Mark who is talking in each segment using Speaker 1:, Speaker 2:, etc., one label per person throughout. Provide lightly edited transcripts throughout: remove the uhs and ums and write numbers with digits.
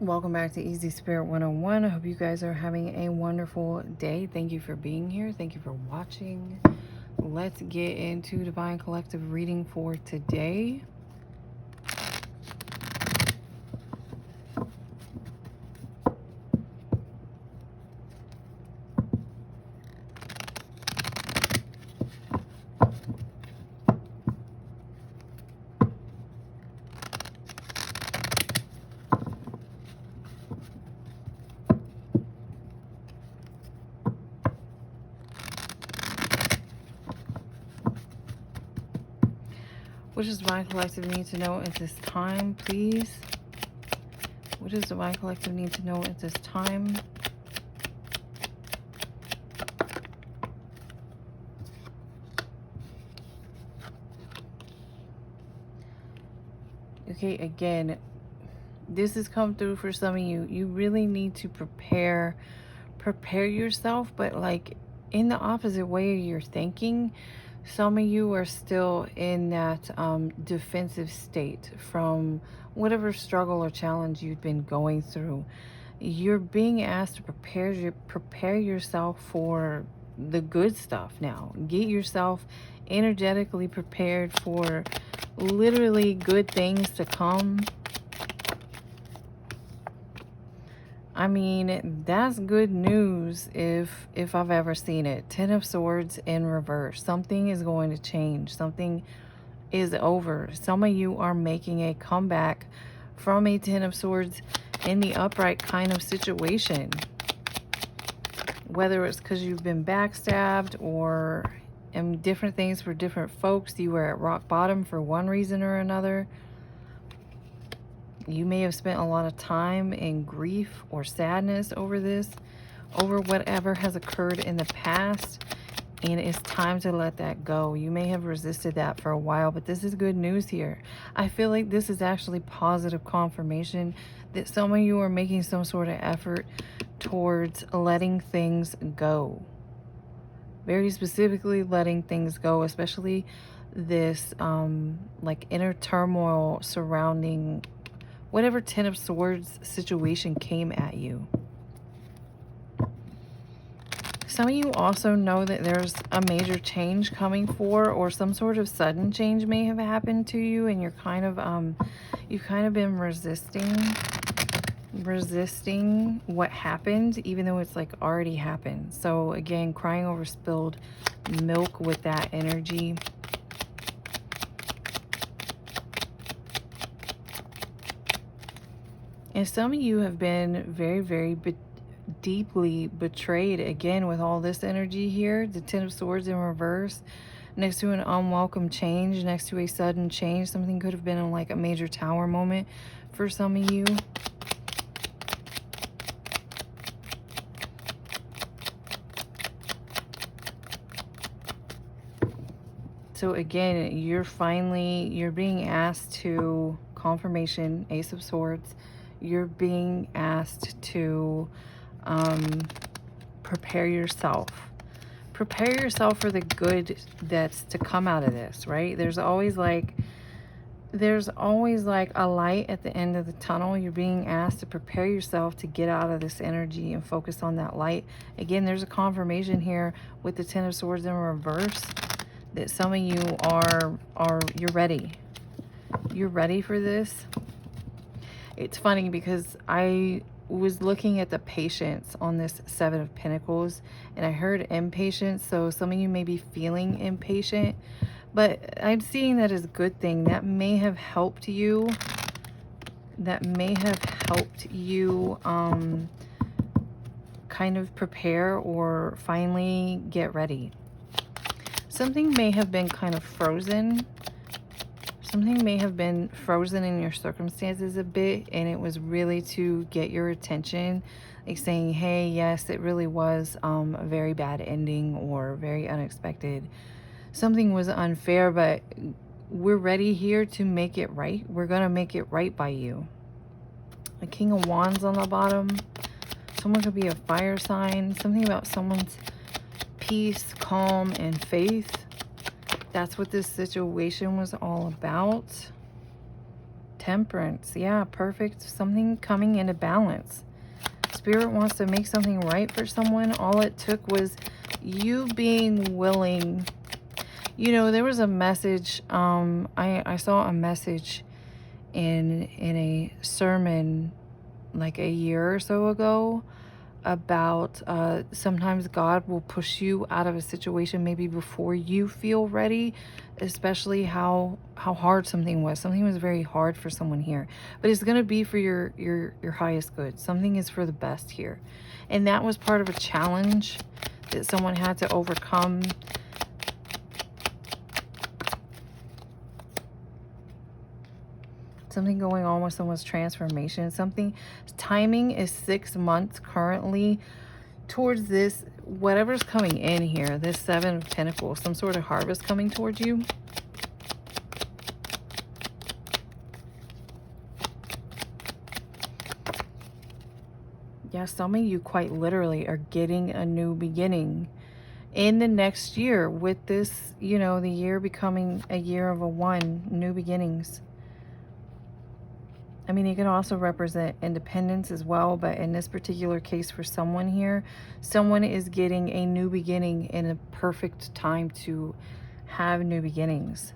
Speaker 1: Welcome back to Easy Spirit 101. I hope you guys are having a wonderful day. Thank you for being here. Thank you for watching. Let's get into Divine Collective reading for today. What does Divine Collective need to know at this time, please? What does Divine Collective need to know at this time? Okay, again, this has come through for some of you. You really need to prepare yourself, but like in the opposite way you're thinking. Some of you are still in that defensive state from whatever struggle or challenge you've been going through. You're being asked to prepare yourself for the good stuff now. Get yourself energetically prepared for literally good things to come. I mean, that's good news if I've ever seen it. Ten of Swords in reverse. Something is going to change. Something is over. Some of you are making a comeback from a Ten of Swords in the upright kind of situation. Whether it's because you've been backstabbed or different things for different folks. You were at rock bottom for one reason or another. You may have spent a lot of time in grief or sadness over this, over whatever has occurred in the past, and it's time to let that go. You may have resisted that for a while, but this is good news here. I feel like this is actually positive confirmation that some of you are making some sort of effort towards letting things go. Very specifically letting things go, especially this like inner turmoil surrounding whatever Ten of Swords situation came at you. Some of you also know that there's a major change coming for, or some sort of sudden change may have happened to you, and you're kind of you've kind of been resisting what happened, even though it's like already happened. So again, crying over spilled milk with that energy. And some of you have been very, very deeply betrayed, again, with all this energy here. The Ten of Swords in reverse, next to an unwelcome change, next to a sudden change. Something could have been like a major tower moment for some of you. So again, you're being asked to, confirmation, Ace of Swords, you're being asked to prepare yourself. Prepare yourself for the good that's to come out of this, right? There's always like a light at the end of the tunnel. You're being asked to prepare yourself to get out of this energy and focus on that light. Again, there's a confirmation here with the Ten of Swords in reverse that some of you you're ready. You're ready for this. It's funny because I was looking at the patience on this Seven of Pentacles, and I heard impatience. So some of you may be feeling impatient, but I'm seeing that as a good thing. That may have helped you. That may have helped you kind of prepare or finally get ready. Something may have been kind of frozen. Something may have been frozen in your circumstances a bit, and it was really to get your attention, like saying, hey, yes, it really was a very bad ending or very unexpected. Something was unfair, but we're ready here to make it right. We're going to make it right by you. The King of Wands on the bottom. Someone could be a fire sign. Something about someone's peace, calm, and faith. That's what this situation was all about. Temperance. Yeah, perfect. Something coming into balance. Spirit wants to make something right for someone. All it took was you being willing. You know, there was a message. I saw a message in a sermon like a year or so ago about sometimes God will push you out of a situation maybe before you feel ready, especially how hard something was. Something was very hard for someone here, but it's going to be for your highest good. Something is for the best here, and that was part of a challenge that someone had to overcome. Something going on with someone's transformation. Something, timing is 6 months currently towards this, whatever's coming in here, this 7 of Pentacles, some sort of harvest coming towards you. Yeah, some of you quite literally are getting a new beginning in the next year with this, you know, the year becoming a year of a 1, new beginnings. I mean, it can also represent independence as well, but in this particular case for someone here, someone is getting a new beginning in a perfect time to have new beginnings.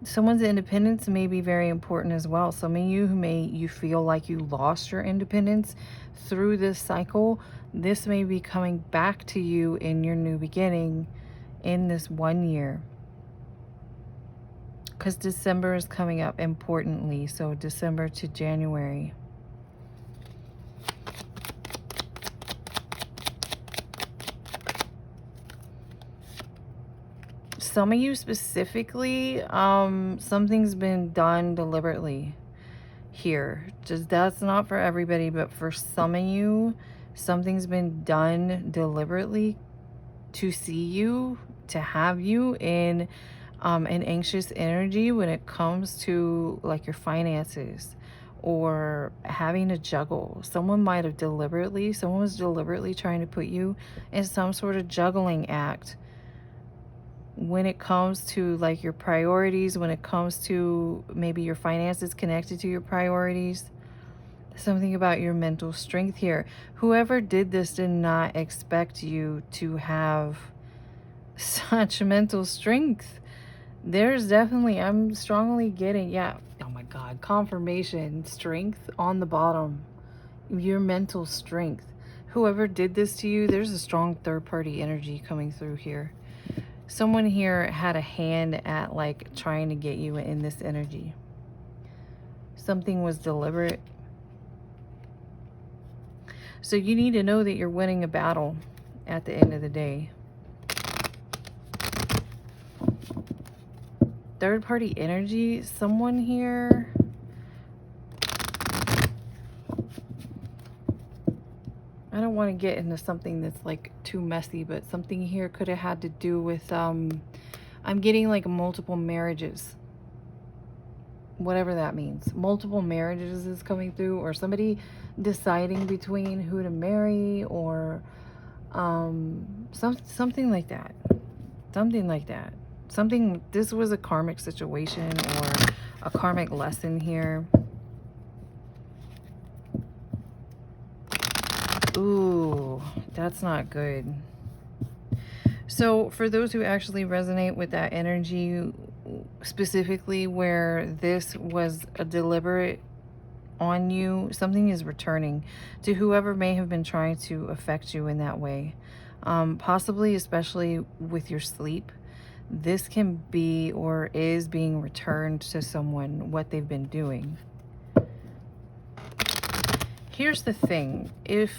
Speaker 1: Someone's independence may be very important as well. Some of you who you feel like you lost your independence through this cycle, this may be coming back to you in your new beginning in this 1 year. Because December is coming up importantly, so December to January. Some of you specifically, something's been done deliberately here. Just, that's not for everybody, but for some of you, something's been done deliberately to see you, to have you in an anxious energy when it comes to like your finances or having to juggle. Someone might have someone was deliberately trying to put you in some sort of juggling act when it comes to like your priorities, when it comes to maybe your finances connected to your priorities. Something about your mental strength here. Whoever did this did not expect you to have such mental strength. There's definitely, I'm strongly getting, yeah, oh my God, confirmation, strength on the bottom, your mental strength. Whoever did this to you, there's a strong third-party energy coming through here. Someone here had a hand at like trying to get you in this energy. Something was deliberate. So you need to know that you're winning a battle at the end of the day. Third-party energy, someone here. I don't want to get into something that's like too messy, but something here could have had to do with, I'm getting like multiple marriages. Whatever that means. Multiple marriages is coming through, or somebody deciding between who to marry, or something like that. Something like that. Something, this was a karmic situation or a karmic lesson here. Ooh, that's not good. So for those who actually resonate with that energy, specifically where this was a deliberate on you, something is returning to whoever may have been trying to affect you in that way. Possibly, especially with your sleep. This can be or is being returned to someone, what they've been doing. Here's the thing. If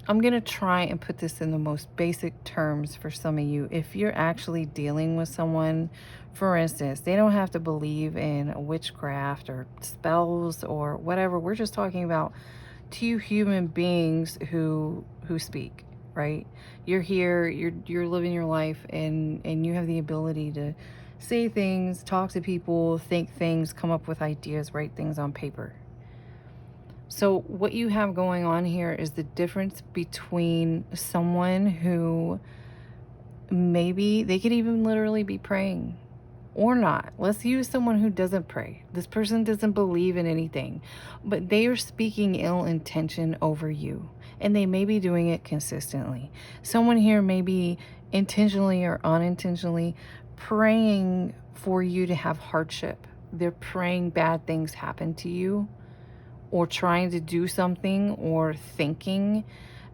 Speaker 1: I'm going to try and put this in the most basic terms for some of you. If you're actually dealing with someone, for instance, they don't have to believe in witchcraft or spells or whatever. We're just talking about two human beings who speak. Right? You're here, you're living your life, and you have the ability to say things, talk to people, think things, come up with ideas, write things on paper. So what you have going on here is the difference between someone who maybe they could even literally be praying. or not. Let's use someone who doesn't pray. This person doesn't believe in anything, but they are speaking ill intention over you, and they may be doing it consistently. Someone here may be intentionally or unintentionally praying for you to have hardship. They're praying bad things happen to you, or trying to do something, or thinking,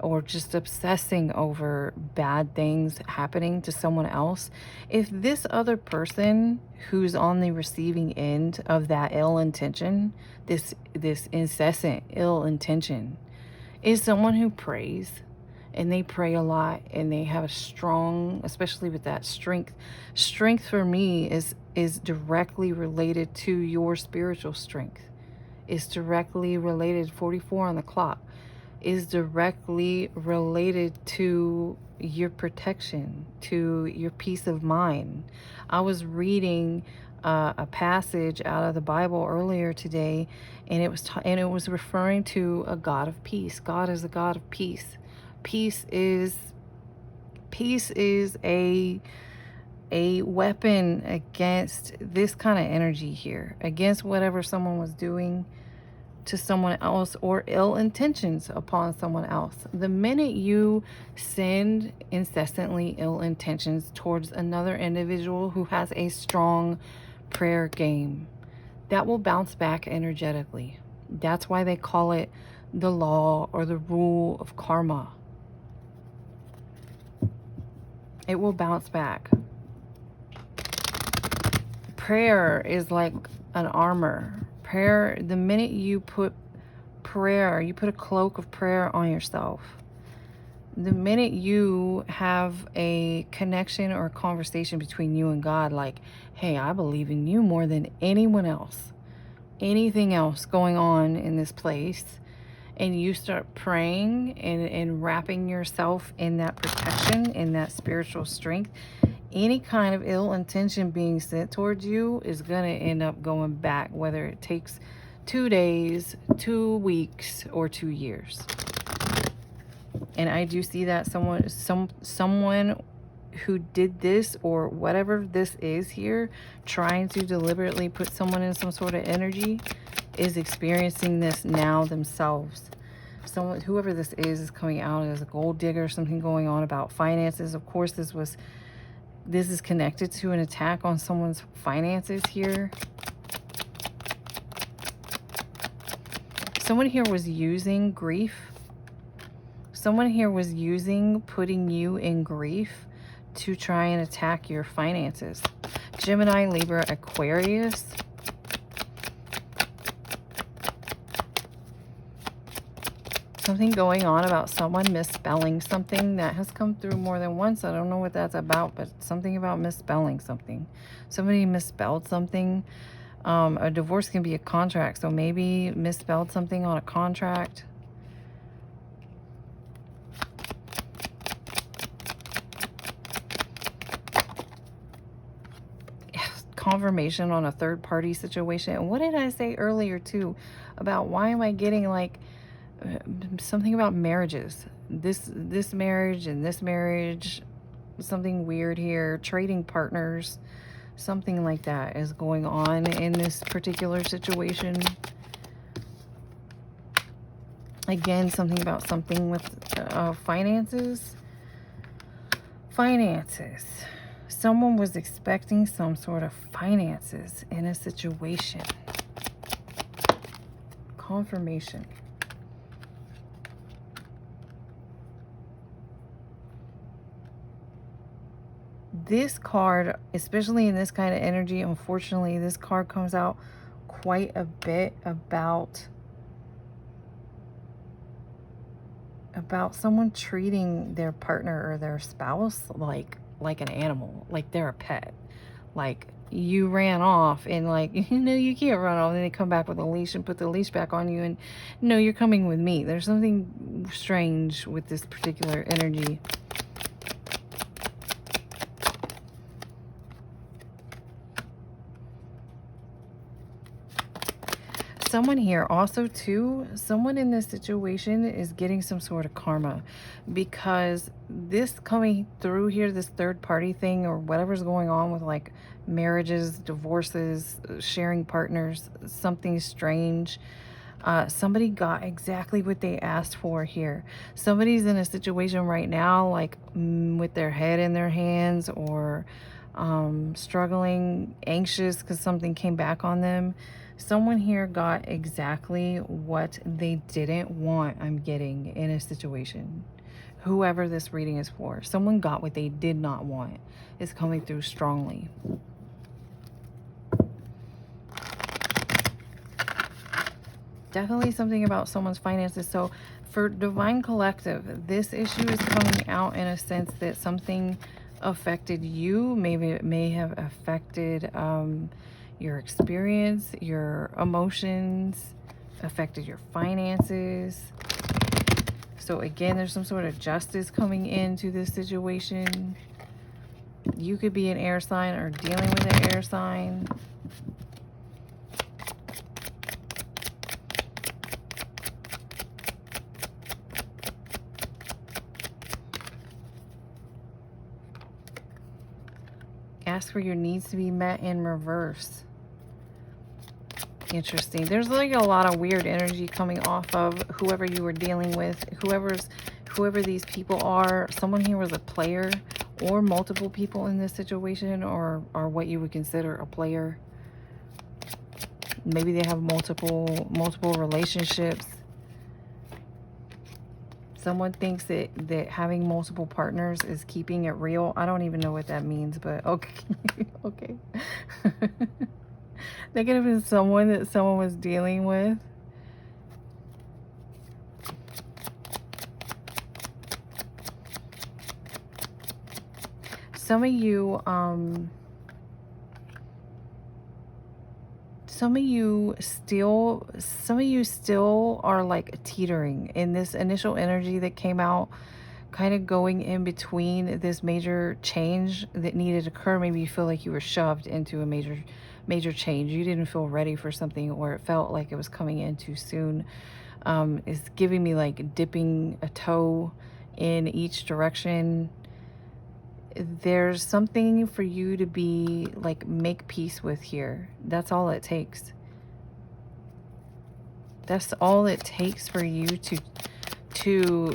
Speaker 1: or just obsessing over bad things happening to someone else. If this other person who's on the receiving end of that ill intention, this incessant ill intention, is someone who prays, and they pray a lot, and they have a strong, especially with that strength. Strength for me is directly related to your spiritual strength. Is directly related, 44 on the clock, is directly related to your protection, to your peace of mind. I was reading a passage out of the Bible earlier today, and it was referring to a God of peace. God is a God of peace. Peace is a weapon against this kind of energy here, against whatever someone was doing to someone else, or ill intentions upon someone else. The minute you send incessantly ill intentions towards another individual who has a strong prayer game, that will bounce back energetically. That's why they call it the law or the rule of karma. It will bounce back. Prayer is like an armor. Prayer, the minute you put prayer, you put a cloak of prayer on yourself. The minute you have a connection or a conversation between you and God, like, hey, I believe in you more than anyone else, anything else going on in this place, and you start praying and wrapping yourself in that protection, in that spiritual strength, any kind of ill intention being sent towards you is going to end up going back, whether it takes 2 days, 2 weeks, or 2 years. And I do see that someone who did this, or whatever this is here, trying to deliberately put someone in some sort of energy, is experiencing this now themselves. Someone, whoever this is coming out as a gold digger, something going on about finances. Of course, this is connected to an attack on someone's finances here. Someone here was using grief. Someone here was using putting you in grief to try and attack your finances. Gemini, Libra, Aquarius. Something going on about someone misspelling something. That has come through more than once. I don't know what that's about, but something about misspelling something. Somebody misspelled something. A divorce can be a contract, so maybe misspelled something on a contract. Confirmation on a third-party situation. And what did I say earlier too about why am I getting like something about marriages? This marriage and this marriage, something weird here. Trading partners, something like that is going on in this particular situation. Again, something about something with finances. Finances. Someone was expecting some sort of finances in a situation. Confirmation. This card, especially in this kind of energy, unfortunately, this card comes out quite a bit about someone treating their partner or their spouse like an animal, like they're a pet. Like, you ran off and like, you can't run off. And they come back with a leash and put the leash back on you and, no, you're coming with me. There's something strange with this particular energy. Someone here also too, someone in this situation is getting some sort of karma, because this coming through here, this third party thing or whatever's going on with like marriages, divorces, sharing partners, something strange. Somebody got exactly what they asked for here. Somebody's in a situation right now, like with their head in their hands, or struggling, anxious because something came back on them. Someone here got exactly what they didn't want, I'm getting, in a situation. Whoever this reading is for, someone got what they did not want. Is coming through strongly. Definitely something about someone's finances. So for Divine Collective, this issue is coming out in a sense that something affected you. Maybe it may have affected your experience, your emotions, affected your finances. So again, there's some sort of justice coming into this situation. You could be an air sign or dealing with an air sign. Ask for your needs to be met in reverse. Interesting. There's like a lot of weird energy coming off of whoever you were dealing with, whoever these people are. Someone here was a player, or multiple people in this situation, or what you would consider a player. Maybe they have multiple relationships. Someone thinks that having multiple partners is keeping it real. I don't even know what that means, but okay. Okay. That could have been someone that someone was dealing with. Some of you, some of you still are like teetering in this initial energy that came out, kind of going in between this major change that needed to occur. Maybe you feel like you were shoved into a major change. You didn't feel ready for something, or it felt like it was coming in too soon. It's giving me like dipping a toe in each direction. There's something for you to be like, make peace with here. That's all it takes. That's all it takes for you to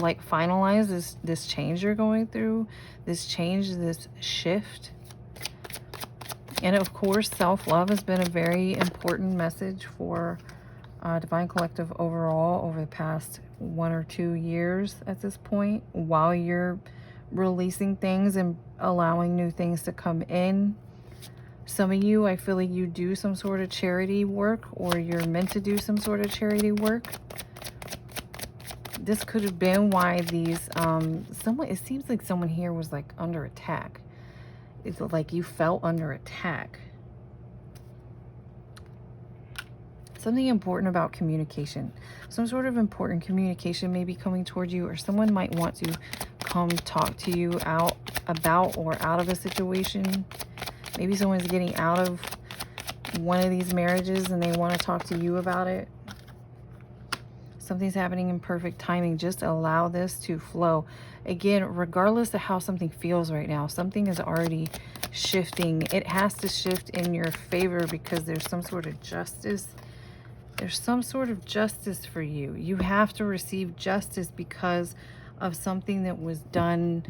Speaker 1: like finalize this change you're going through, this change, this shift. And of course, self-love has been a very important message for Divine Collective overall over the past 1 or 2 years at this point, while you're releasing things and allowing new things to come in. Some of you, I feel like you do some sort of charity work, or you're meant to do some sort of charity work. This could have been why these it seems like someone here was like under attack. It's like you felt under attack. Something important about communication. Some sort of important communication may be coming towards you, or someone might want to come talk to you out of a situation. Maybe someone's getting out of one of these marriages and they want to talk to you about it. Something's happening in perfect timing. Just allow this to flow. Again, regardless of how something feels right now, something is already shifting. It has to shift in your favor, because there's some sort of justice. There's some sort of justice for you. You have to receive justice because of something that was done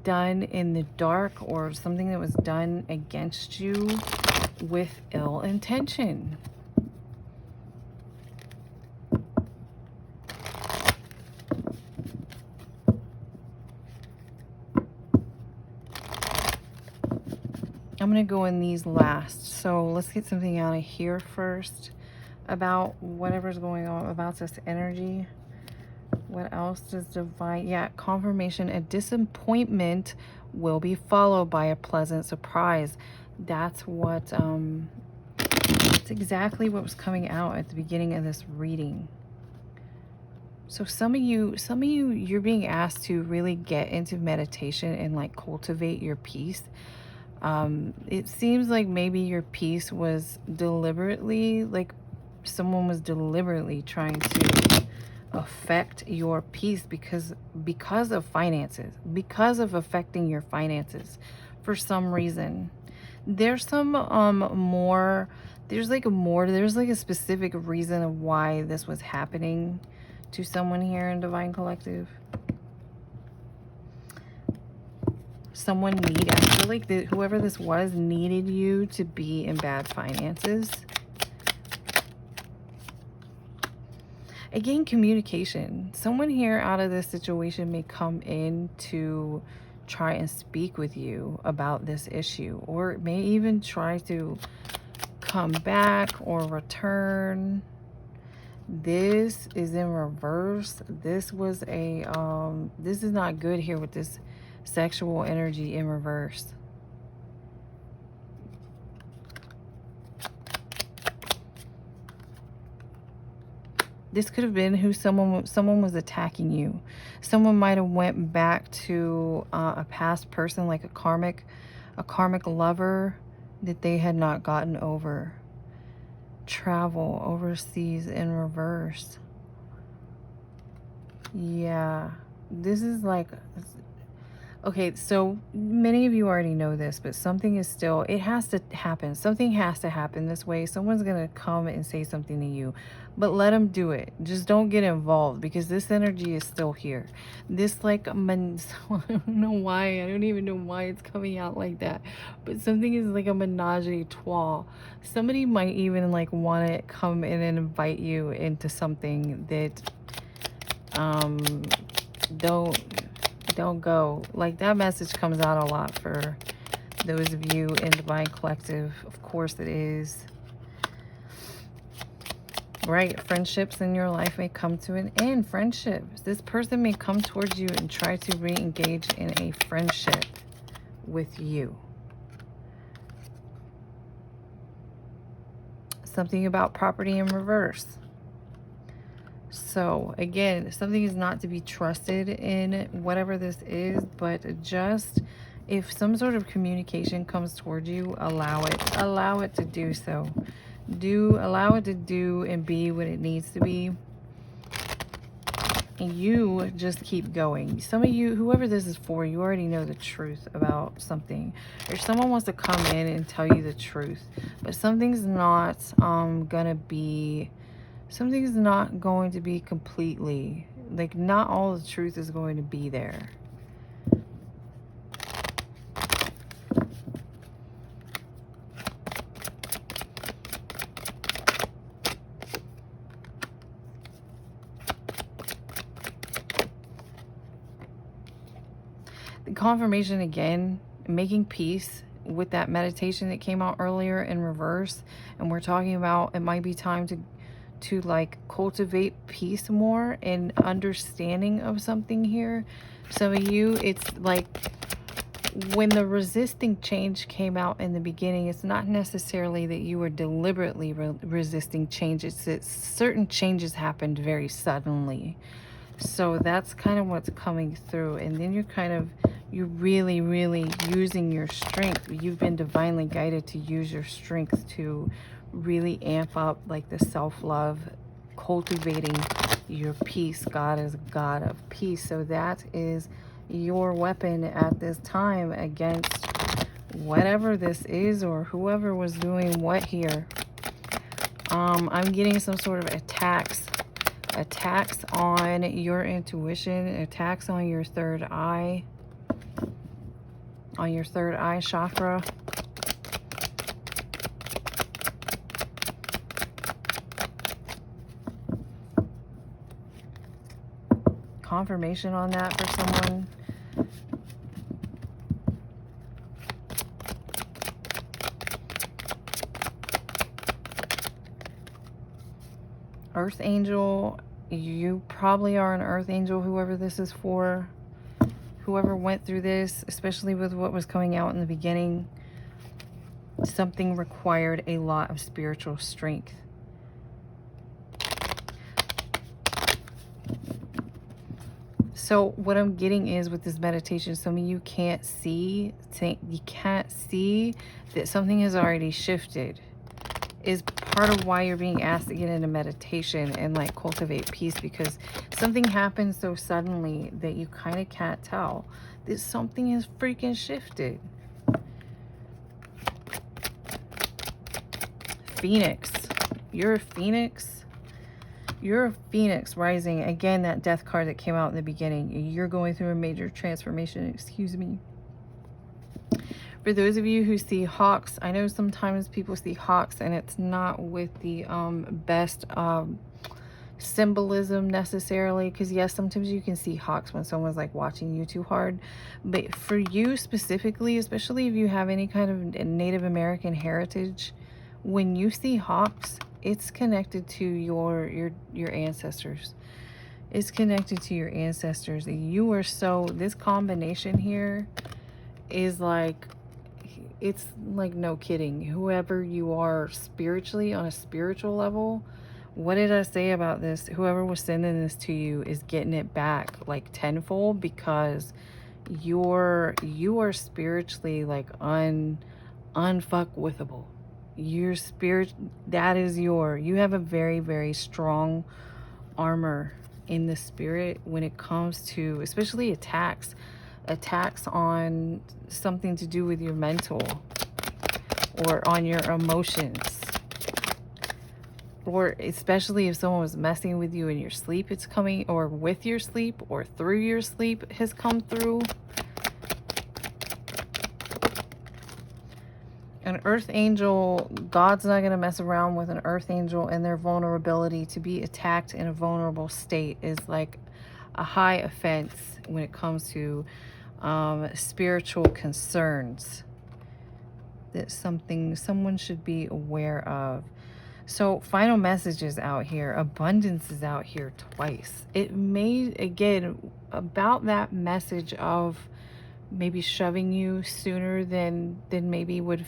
Speaker 1: in the dark, or something that was done against you with ill intention. I'm going to go in these last. So let's get something out of here first about whatever's going on about this energy. What else does divine? Yeah, confirmation. A disappointment will be followed by a pleasant surprise. That's what, that's exactly what was coming out at the beginning of this reading. So some of you, you're being asked to really get into meditation and like cultivate your peace. It seems like maybe your peace was deliberately, like someone was deliberately trying to affect your peace because of finances, because of affecting your finances for some reason. There's some more, there's like a specific reason of why this was happening to someone here in Divine Collective. Someone I feel like whoever this was needed you to be in bad finances. Again, communication. Someone here out of this situation may come in to try and speak with you about this issue, or may even try to come back or return. This is in reverse. This was a this is not good here with this sexual energy in reverse. This could have been who someone was attacking you. Someone might have went back to a past person, like a karmic lover that they had not gotten over. Travel overseas in reverse. Yeah, this is like, okay, so many of you already know this, but something is still, it has to happen. Something has to happen this way. Someone's going to come and say something to you, but let them do it. Just don't get involved, because this energy is still here. This like, I don't know why. I don't even know why it's coming out like that, but something is like a menage a trois. Somebody might even like want to come in and invite you into something that, don't go. Like, that message comes out a lot for those of you in Divine Collective. Of course it is. Right? Friendships in your life may come to an end. Friendships. This person may come towards you and try to re-engage in a friendship with you. Something about property in reverse. So again, something is not to be trusted in whatever this is, but just if some sort of communication comes towards you, allow it to do so. Allow it to do and be what it needs to be. And you just keep going. Some of you, whoever this is for, you already know the truth about something, or someone wants to come in and tell you the truth, but something's not something's not going to be completely, like, not all the truth is going to be there. The confirmation again, making peace with that meditation that came out earlier in reverse, and we're talking about it might be time to like cultivate peace more and understanding of something here. Some of you, it's like when the resisting change came out in the beginning, it's not necessarily that you were deliberately resisting change. It's that certain changes happened very suddenly. So that's kind of what's coming through. And then you're really, really using your strength. You've been divinely guided to use your strength to really amp up like the self-love, cultivating your peace. God is a God of peace. So that is your weapon at this time against whatever this is, or whoever was doing what here. I'm getting some sort of attacks on your intuition, attacks on your third eye, chakra. Confirmation on that for someone. Earth angel. You probably are an earth angel, whoever this is for. Whoever went through this, especially with what was coming out in the beginning, something required a lot of spiritual strength. So what I'm getting is with this meditation, some of you can't see that something has already shifted, is part of why you're being asked to get into meditation and like cultivate peace, because something happens so suddenly that you kind of can't tell that something has freaking shifted. Phoenix. You're a phoenix. You're a phoenix rising. Again, that death card that came out in the beginning. You're going through a major transformation. Excuse me. For those of you who see hawks, I know sometimes people see hawks and it's not with the best symbolism necessarily, because yes, sometimes you can see hawks when someone's like watching you too hard, but for you specifically, especially if you have any kind of Native American heritage, when you see hawks, it's connected to your ancestors. It's connected to your ancestors. You are so, this combination here is like, it's like no kidding. Whoever you are spiritually, on a spiritual level, what did I say about this? Whoever was sending this to you is getting it back like tenfold, because you are spiritually like unfuckwithable. Your spirit, that is you have a very, very strong armor in the spirit when it comes to especially attacks on something to do with your mental or on your emotions, or especially if someone was messing with you in your sleep, it's coming, or with your sleep or through your sleep has come through. An earth angel, God's not going to mess around with an earth angel, and their vulnerability. To be attacked in a vulnerable state is like a high offense when it comes to spiritual concerns. That's something someone should be aware of. So final messages out here. Abundance is out here twice. It may, again, about that message of maybe shoving you sooner than maybe what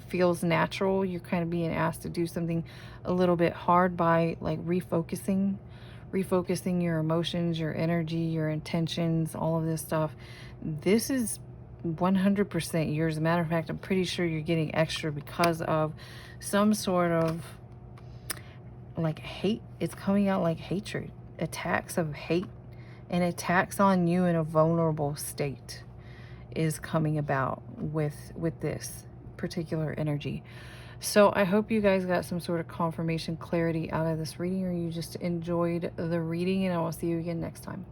Speaker 1: feels natural. You're kind of being asked to do something a little bit hard by like refocusing your emotions, your energy, your intentions, all of this stuff. This is 100% yours. As a matter of fact, I'm pretty sure you're getting extra because of some sort of like hate. It's coming out like hatred, attacks of hate, and attacks on you in a vulnerable state is coming about with this particular energy. So I hope you guys got some sort of confirmation, clarity out of this reading, or you just enjoyed the reading, and I will see you again next time.